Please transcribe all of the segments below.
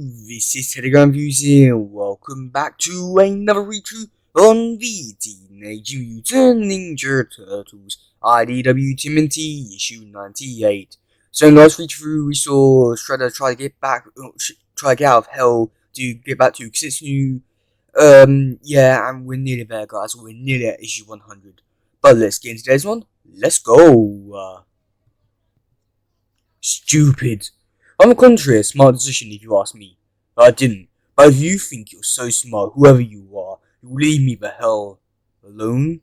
this is Telegram Views here, and welcome back to another read-through on the Teenage Mutant Ninja Turtles IDW tmnt issue 98. So in last read-through we saw Shredder try to get out of hell to get back to Kitsune. Yeah, and we're nearly there, guys. We're nearly at issue 100. But let's get into today's one. Let's go. Stupid. On the contrary, a smart decision if you ask me. I didn't. But if you think you're so smart, whoever you are, you'll leave me the hell alone?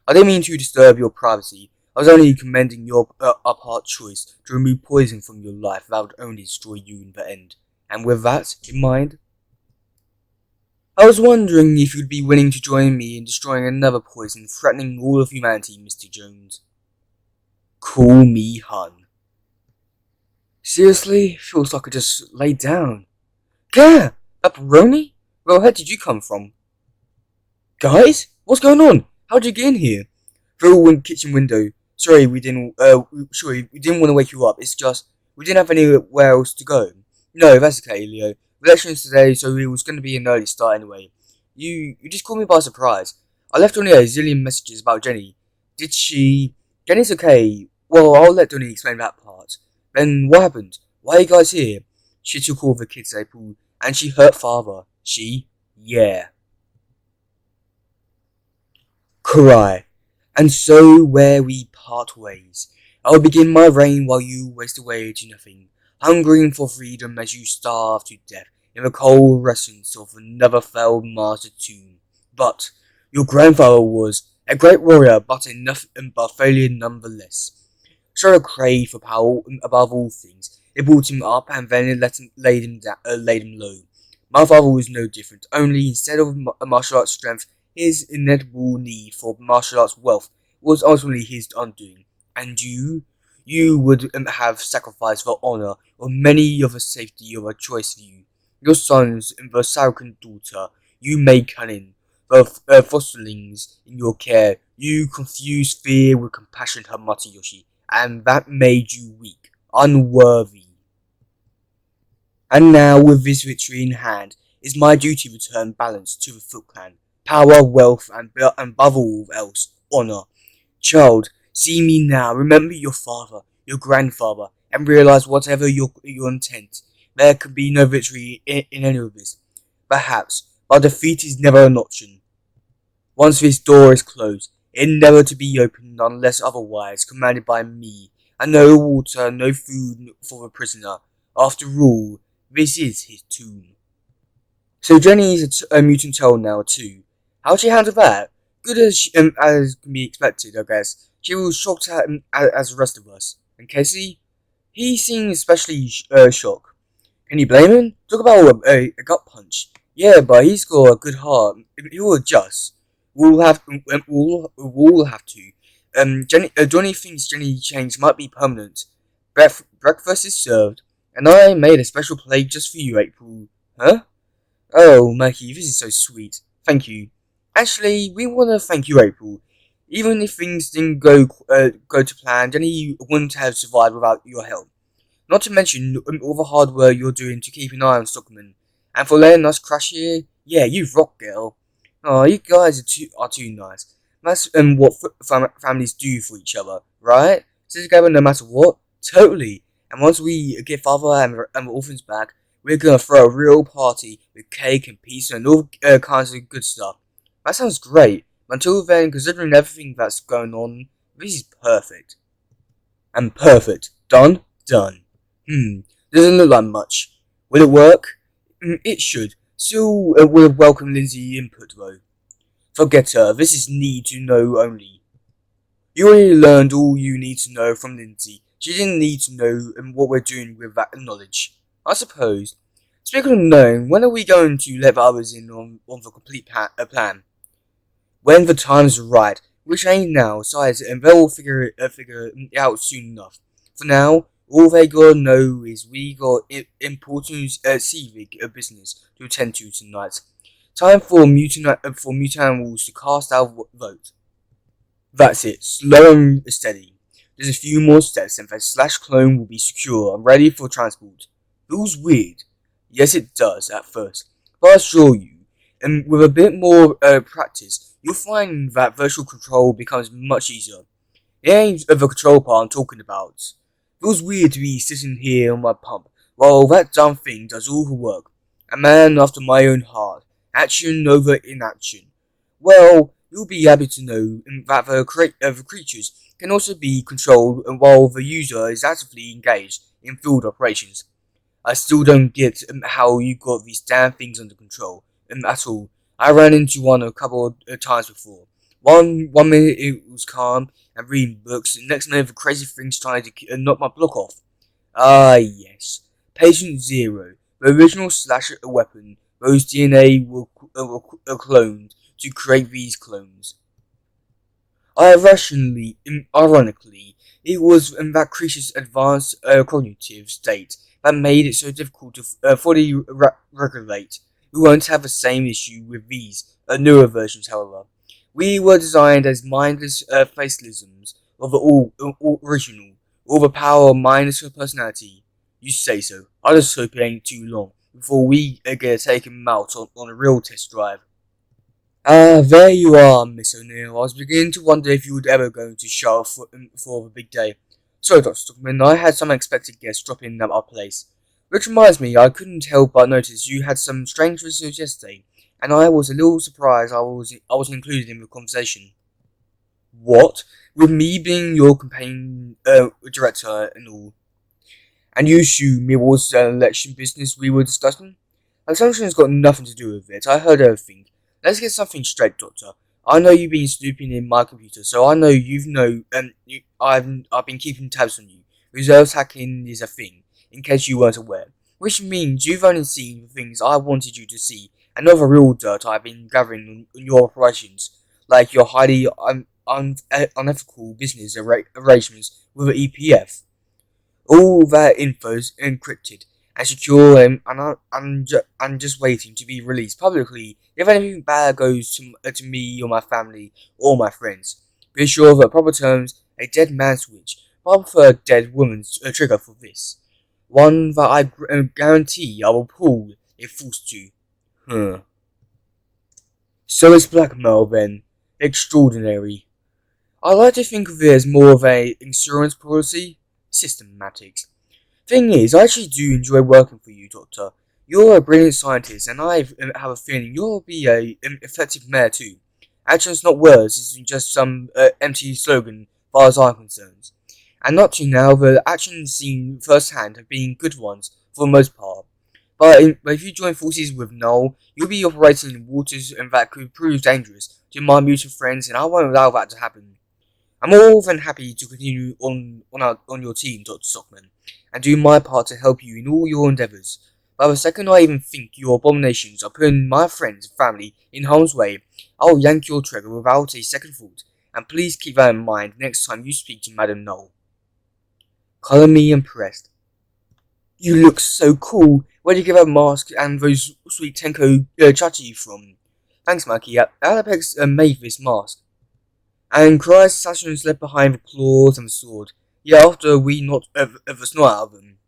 I didn't mean to disturb your privacy. I was only commending your apart choice to remove poison from your life that would only destroy you in the end. And with that in mind, I was wondering if you'd be willing to join me in destroying another poison threatening all of humanity, Mr. Jones. Call me Hun. Seriously? Feels like I just laid down. Gah! Pepperoni? Where did you come from? Guys? What's going on? How'd you get in here? Through the kitchen window. Sorry, we didn't want to wake you up. It's just, we didn't have anywhere else to go. No, that's okay, Leo. Elections today, so it was going to be an early start anyway. You just caught me by surprise. I left Donnie a zillion messages about Jenny. Did she... Jenny's okay. Well, I'll let Donnie explain that part. Then what happened? Why are you guys here? She took all the kids, April, and she hurt father. She? Yeah. Cry. And so where we part ways. I'll begin my reign while you waste away to nothing, hungering for freedom as you starve to death in the cold recesses of another failed martyr tomb. But your grandfather was a great warrior, but failure nonetheless. Shredder craved for power above all things. It brought him up and then laid him low. My father was no different, only instead of martial arts strength, his inevitable need for martial arts wealth was ultimately his undoing. And you would have sacrificed the honor of many of the safety of a choice view. Your sons and the Saracen daughter, you made cunning. The fosterlings in your care, you confused fear with compassion, her Yoshi. And that made you weak, unworthy. And now, with this victory in hand, it's my duty to return balance to the Foot Clan. Power, wealth, and above all else, honor. Child, see me now, remember your father, your grandfather, and realize whatever your intent, there can be no victory in any of this. Perhaps, but defeat is never an option. Once this door is closed, it never to be opened unless otherwise commanded by me, and no water, no food for the prisoner. After all, this is his tomb. So Jenny is a mutant turtle now too. How'd she handle that? Good as can be expected, I guess. She was shocked as the rest of us. And Casey? He seemed especially shocked. Can you blame him? Talk about a gut punch. Yeah, but he's got a good heart. He'll adjust. We'll have to. Johnny thinks Jenny's change might be permanent. Breakfast is served, and I made a special plate just for you, April. Huh? Oh, Mikey, this is so sweet. Thank you. Actually, we want to thank you, April. Even if things didn't go to plan, Jenny wouldn't have survived without your help. Not to mention all the hard work you're doing to keep an eye on Stockman, and for letting us crash here. Yeah, you rock, girl. Oh, you guys are too nice. That's what families do for each other, right? Stay together no matter what? Totally. And once we get father and the orphans back, we're gonna throw a real party with cake and pizza and all kinds of good stuff. That sounds great. But until then, considering everything that's going on, this is perfect. And perfect. Done? Done. Doesn't look like much. Will it work? It should. Still would have welcomed Lindsay's input though. Forget her, this is need to know only. You already learned all you need to know from Lindsay. She didn't need to know what we're doing with that knowledge. I suppose. Speaking of knowing, when are we going to let the others in on the complete plan? When the time's right, which ain't now, besides, and they'll figure it out soon enough. For now, all they gotta know is we got important civic business to attend to tonight. Time for mutant animals to cast our vote. That's it, slow and steady. There's a few more steps and the Slash clone will be secure and ready for transport. Feels weird, Yes, it does at first, but I assure you, and with a bit more practice, you'll find that virtual control becomes much easier. It ain't the control part I'm talking about. Feels weird to be sitting here on my pump while that dumb thing does all the work. A man after my own heart. Action over inaction. Well, you'll be happy to know that the creatures can also be controlled while the user is actively engaged in field operations. I still don't get how you got these damn things under control at all. I ran into one a couple of times before. One minute it was calm and reading books, and next minute the crazy thing's trying to knock my block off. Ah yes, Patient Zero, the original slasher weapon, whose DNA were cloned to create these clones. Ironically, it was in that creature's advanced cognitive state that made it so difficult to fully regulate. We won't have the same issue with these newer versions, however. We were designed as mindless facelessms of the all original, all the power minus her personality. You say so. I just hope it ain't too long before we get taken out on a real test drive. Ah, there you are, Miss O'Neill. I was beginning to wonder if you would ever go to show up for the big day. Sorry, Dr. Stockman, I had some unexpected guests drop in at our place. Which reminds me, I couldn't help but notice you had some strange visitors yesterday, and I was a little surprised I wasn't included in the conversation. What? With me being your campaign director and all? And you assume it was an election business we were discussing? Assumption's got nothing to do with it. I heard everything. Let's get something straight, Doctor. I know you've been snooping in my computer, so I know I've been keeping tabs on you. Reserves hacking is a thing, in case you weren't aware. Which means you've only seen the things I wanted you to see, and all the real dirt I've been gathering on your operations, like your highly unethical business arrangements with the EPF. All that info's encrypted and secure, and just waiting to be released publicly if anything bad goes to me or my family or my friends. Be sure that proper terms, a dead man's witch, but I prefer a dead woman's trigger for this. One that I guarantee I will pull if forced to. Huh. So it's blackmail then. Extraordinary. I like to think of it as more of a insurance policy. Systematics. Thing is, I actually do enjoy working for you, Doctor. You're a brilliant scientist, and I have a feeling you'll be an effective mayor too. Actions, not words, isn't just some empty slogan, as far as I'm concerned. And up to now, the actions seen firsthand have been good ones for the most part. But if you join forces with Noel, you'll be operating in waters and that could prove dangerous to my mutual friends, and I won't allow that to happen. I'm more than happy to continue on your team, Dr. Stockman, and do my part to help you in all your endeavours. But the second I even think your abominations are putting my friends and family in harm's way, I'll yank your trigger without a second thought, and please keep that in mind next time you speak to Madame Noel. Colour me impressed. You look so cool. Where did you get that mask and those sweet Tenko chachi from? Thanks, Mikey. Alepex made this mask. And Christ's assassins left behind the claws and the sword. Yeah, after we knocked the snot out of them.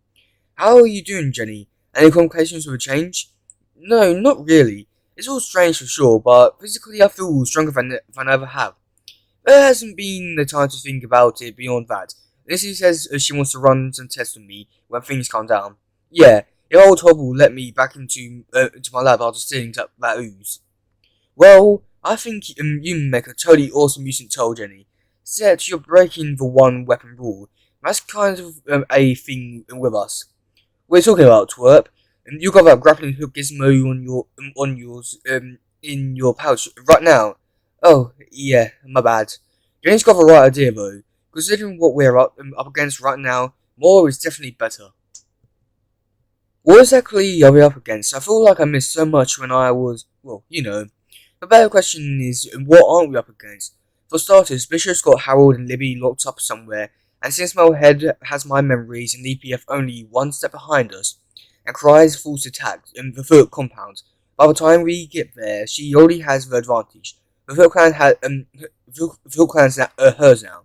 How are you doing, Jenny? Any complications with a change? No, not really. It's all strange for sure, but physically I feel stronger than I ever have. There hasn't been the time to think about it beyond that. Lizzie says she wants to run some tests on me when things calm down. Yeah, if old Hob will let me back into my lab after stealing that ooze. Well, I think you make a totally awesome mutant toll, Jenny. Except you're breaking the one weapon rule. That's kind of a thing with us. We're talking about twerp. You got that grappling hook gizmo on yours in your pouch right now. Oh yeah, my bad. Jenny's got the right idea though. Considering what we're up against right now, more is definitely better. What exactly are we up against? I feel like I missed so much when I was, well, you know. The better question is, what aren't we up against? For starters, Bishop's got Harold and Libby locked up somewhere, and since Melhead has my memories and EPF only one step behind us, and Cry's forced attack in the Foot compound, by the time we get there, she already has the advantage. The Foot Clan's hers now,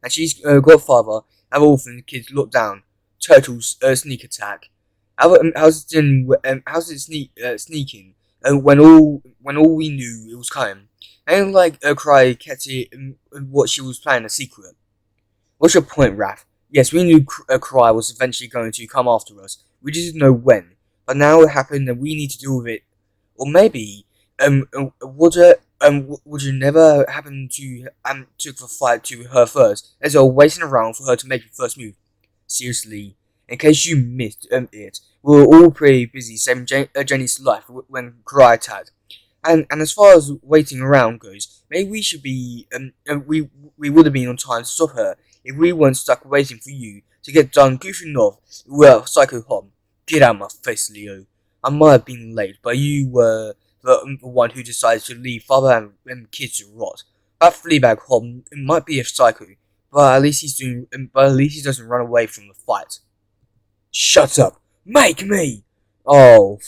and she's Godfather and Orphan kids locked down. Turtles sneak attack. How's it sneaking? When all we knew it was coming, and like a cry kept it what she was planning a secret. What's your point, Raph? Yes, we knew a cry was eventually going to come after us. We just didn't know when. But now it happened, and we need to deal with it. Or maybe, would you never happen to took the fight to her first, as they were waiting around for her to make the first move? Seriously, in case you missed it, we were all pretty busy saving Jenny's life when Cry attacked. And as far as waiting around goes, maybe we should be we would have been on time to stop her if we weren't stuck waiting for you to get done goofing off with Psycho Hob. Get out of my face, Leo. I might have been late, but you were the one who decided to leave father and kids to rot. That Fleabag Hob might be a psycho, but at least he doesn't run away from the fight. Shut up! Make me! Oh,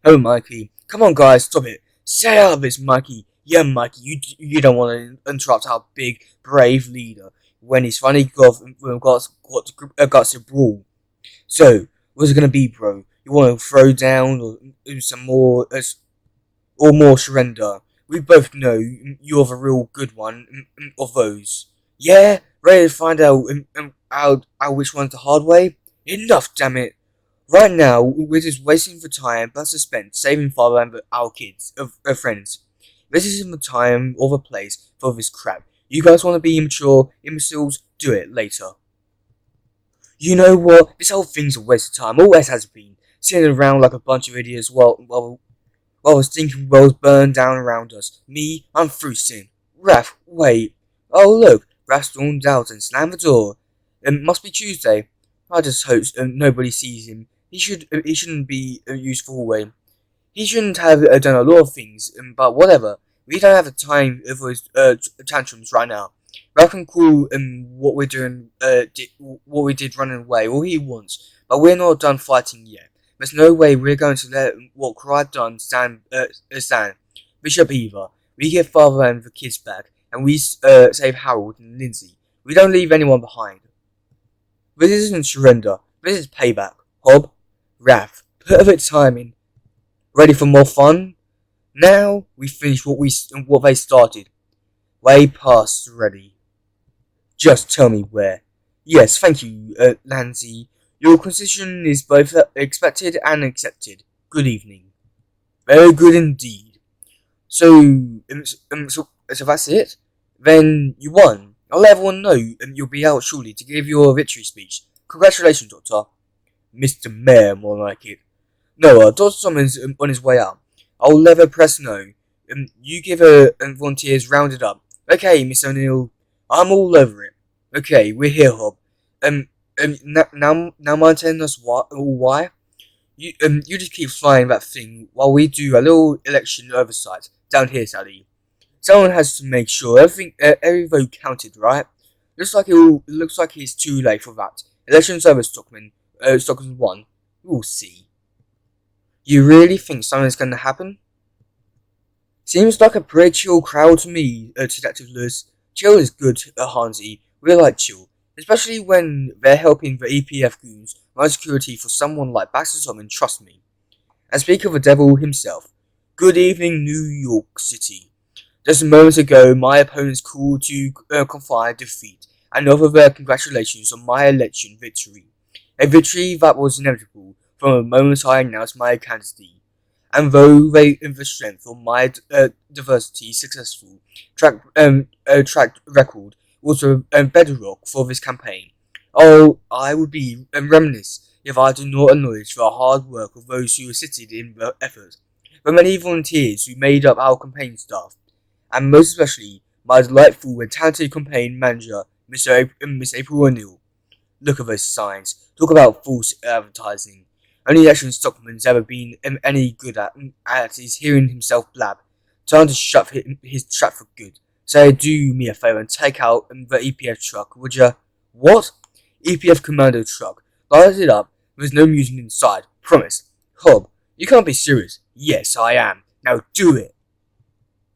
Mikey. Come on, guys, stop it. Stay out of this, Mikey. Yeah, Mikey, you don't want to interrupt our big, brave leader when he's finally got guts to brawl. So, what's it gonna be, bro? You want to throw down or do some more, or more surrender? We both know you're the real good one of those. Yeah, ready to find out which one's the hard way? Enough, damn it! Right now, we're just wasting the time but suspense, saving father and our kids, friends. This isn't the time or the place for this crap. You guys want to be immature imbeciles? Do it later. You know what? This whole thing's a waste of time. Always has been. Sitting around like a bunch of idiots while the stinking world's burned down around us. Me, I'm through sin. Raph, wait. Oh look, Raph stormed out and slammed the door. It must be Tuesday. I just hope nobody sees him. He shouldn't be used for way. He shouldn't have done a lot of things, but whatever. We don't have the time for his tantrums right now. Ralph can call what we're doing, what we did running away, all he wants, but we're not done fighting yet. There's no way we're going to let what Cry done stand. Bishop Eva, we get Father and the kids back, and we save Harold and Lindsay. We don't leave anyone behind. This isn't surrender. This is payback. Hob, Raph, perfect timing. Ready for more fun? Now we finish what they started. Way past ready. Just tell me where. Yes, thank you, Nancy. Your concession is both expected and accepted. Good evening. Very good indeed. So that's it? Then you won. I'll let everyone know you'll be out shortly to give your victory speech. Congratulations, Doctor. Mr. Mayor, more like it. No, Dr. Summons on his way out. I'll let the press know. You give her volunteers rounded up. Okay, Miss O'Neill. I'm all over it. Okay, we're here, Hob. Now mind telling us why? You just keep flying that thing while we do a little election oversight down here, Sally. Someone has to make sure every vote counted, right? Looks like it's too late for that. Election service Stockman won. We'll see. You really think something's gonna happen? Seems like a pretty chill crowd to me, Detective Lewis. Chill is good, Hansi. We like chill. Especially when they're helping the EPF goons run security for someone like Baxter Solomon, trust me. And speak of the devil himself. Good evening, New York City. Just moments ago, my opponents called to confide defeat and offer their congratulations on my election victory. A victory that was inevitable from the moment I announced my candidacy. And though the strength of my diversity successful track record was a bedrock for this campaign, I would be remiss if I did not acknowledge the hard work of those who assisted in the effort, the many volunteers who made up our campaign staff, and most especially my delightful and talented campaign manager, Miss April O'Neill. Look at those signs. Talk about false advertising. Only election Stockman's ever been any good at is hearing himself blab. Time to shut his trap for good. So do me a favour and take out the EPF truck, would ya? What? EPF commando truck. Light it up. There's no music inside. Promise. Hob, you can't be serious. Yes, I am. Now do it.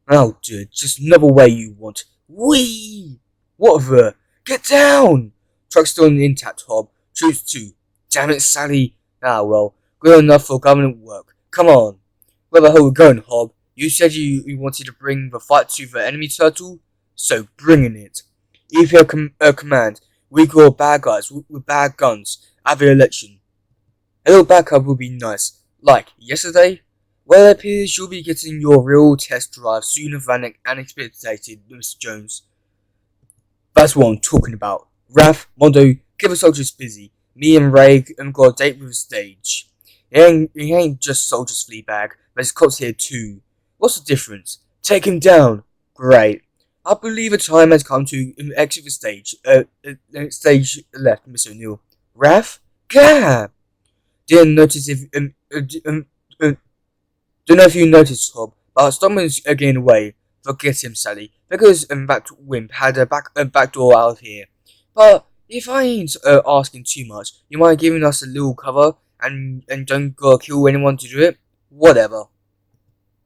I'll do it just another way you want. Whee! What the? Get down! Truck's still intact, Hob. Truth too. Damn it, Sally. Ah, well. Good enough for government work. Come on. Where the hell are we going, Hob? You said you wanted to bring the fight to the enemy turtle? So bring it. If you have command, we call bad guys with bad guns at the election. A little backup would be nice. Like yesterday? Well, it appears you'll be getting your real test drive sooner than unexpected, Mr. Jones. That's what I'm talking about. Raph, Mondo, get the soldiers busy. Me and Ray got a date with the stage. He ain't just soldiers Fleabag, but his cops here too. What's the difference? Take him down. Great. I believe the time has come to exit the stage. Stage left, Mr. O'Neill. Raph? Gah! Didn't notice if don't know if you noticed, Hob, but Stockman's getting away. Forget him, Sally, because that wimp had a back door out of here. But if I ain't asking too much, you mind giving us a little cover and don't go kill anyone to do it? Whatever.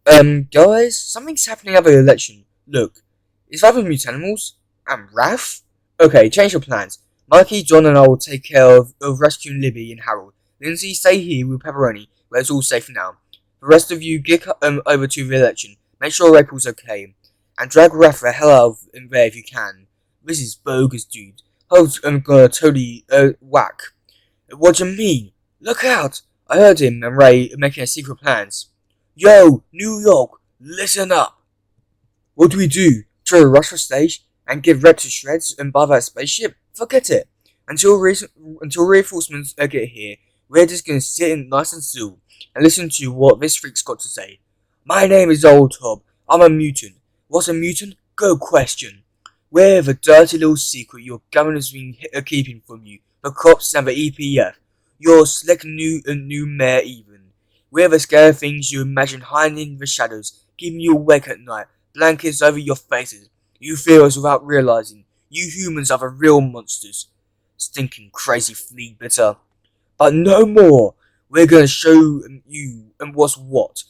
Guys, something's happening at the election. Look, is that the mute animals? And Raph? Okay, change your plans. Mikey, John, and I will take care of rescuing Libby and Harold. Lindsay, stay here with Pepperoni, where it's all safe now. The rest of you get over to the election. Make sure April's okay. And drag Raph the hell out of there if you can. This is bogus, dude. Hope's gonna totally whack. What do you mean? Look out! I heard him and Ray making a secret plans. Yo, New York, listen up! What do we do? Try to rush the stage and get wrecked to shreds and buy that spaceship? Forget it. Until reinforcements get here, we're just gonna sit nice and still and listen to what this freak's got to say. My name is Old Hob. I'm a mutant. What's a mutant? Go question. We're the dirty little secret your government's been keeping from you, the cops and the EPF. Your slick new mayor even. We're the scary things you imagine hiding in the shadows, keeping you awake at night, blankets over your faces. You fear us without realizing. You humans are the real monsters. Stinking crazy flea bitter. But no more. We're gonna show you what's what.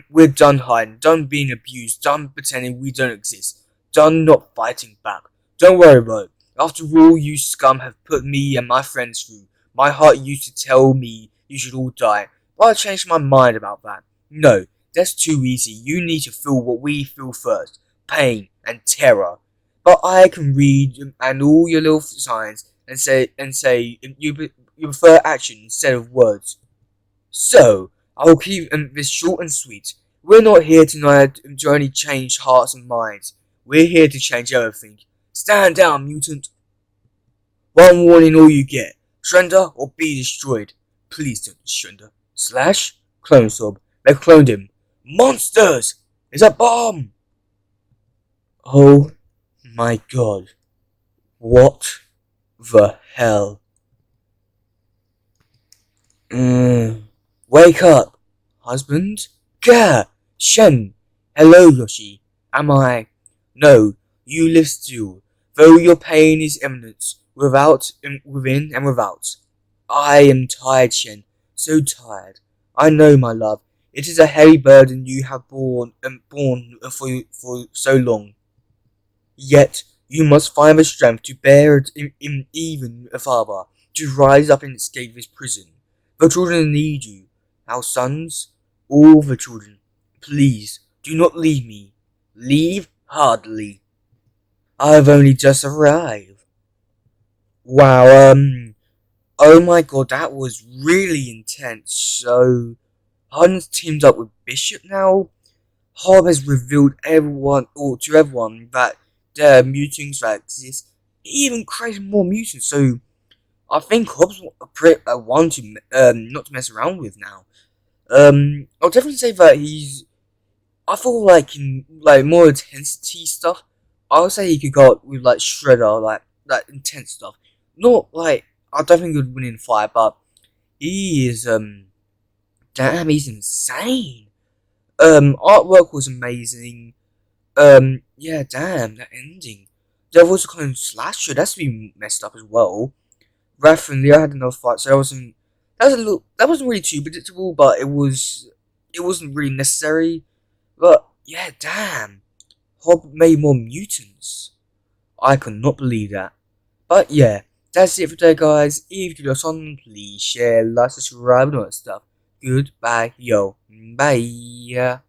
We're done hiding, done being abused, done pretending we don't exist, done not fighting back. Don't worry about it. After all you scum have put me and my friends through, my heart used to tell me you should all die, but I changed my mind about that. No, that's too easy. You need to feel what we feel first. Pain and terror. But I can read and all your little signs and say you prefer action instead of words. So, I will keep this short and sweet. We're not here tonight to only change hearts and minds. We're here to change everything. Stand down, mutant. One warning all you get. Surrender or be destroyed. Please don't surrender. Slash? Clone Sob. They cloned him. Monsters! It's a bomb! Oh my god. What the hell? Wake up, husband. Gah! Shen! Hello, Yoshi. Am I? No, you live still, though your pain is imminent, within and without. I am tired, Shen. So tired. I know, my love. It is a heavy burden you have borne for so long. Yet you must find the strength to bear it even farther, to rise up and escape this prison. The children need you. Our sons, all the children. Please, do not leave me. Leave hardly. I have only just arrived. Wow, oh my god, that was really intense. So, Hunt's teamed up with Bishop now. Hob has revealed to everyone that there are mutants that exist. He even created more mutants, so I think Hobbs one to not to mess around with now. I'll definitely say that I feel like in more intensity stuff, I would say he could go with Shredder, like intense stuff. Not I don't think he would win in a fight, but he is damn, he's insane. Artwork was amazing. Yeah, damn, that ending. There was a kind of slasher that's been messed up as well. Raph and Leo had another fight, so that wasn't really too predictable, but it wasn't really necessary. But yeah, damn, Hob made more mutants. I could not believe that. But yeah, that's it for today, guys. If you like, please share, like, subscribe, and all that stuff. Goodbye, yo. Bye.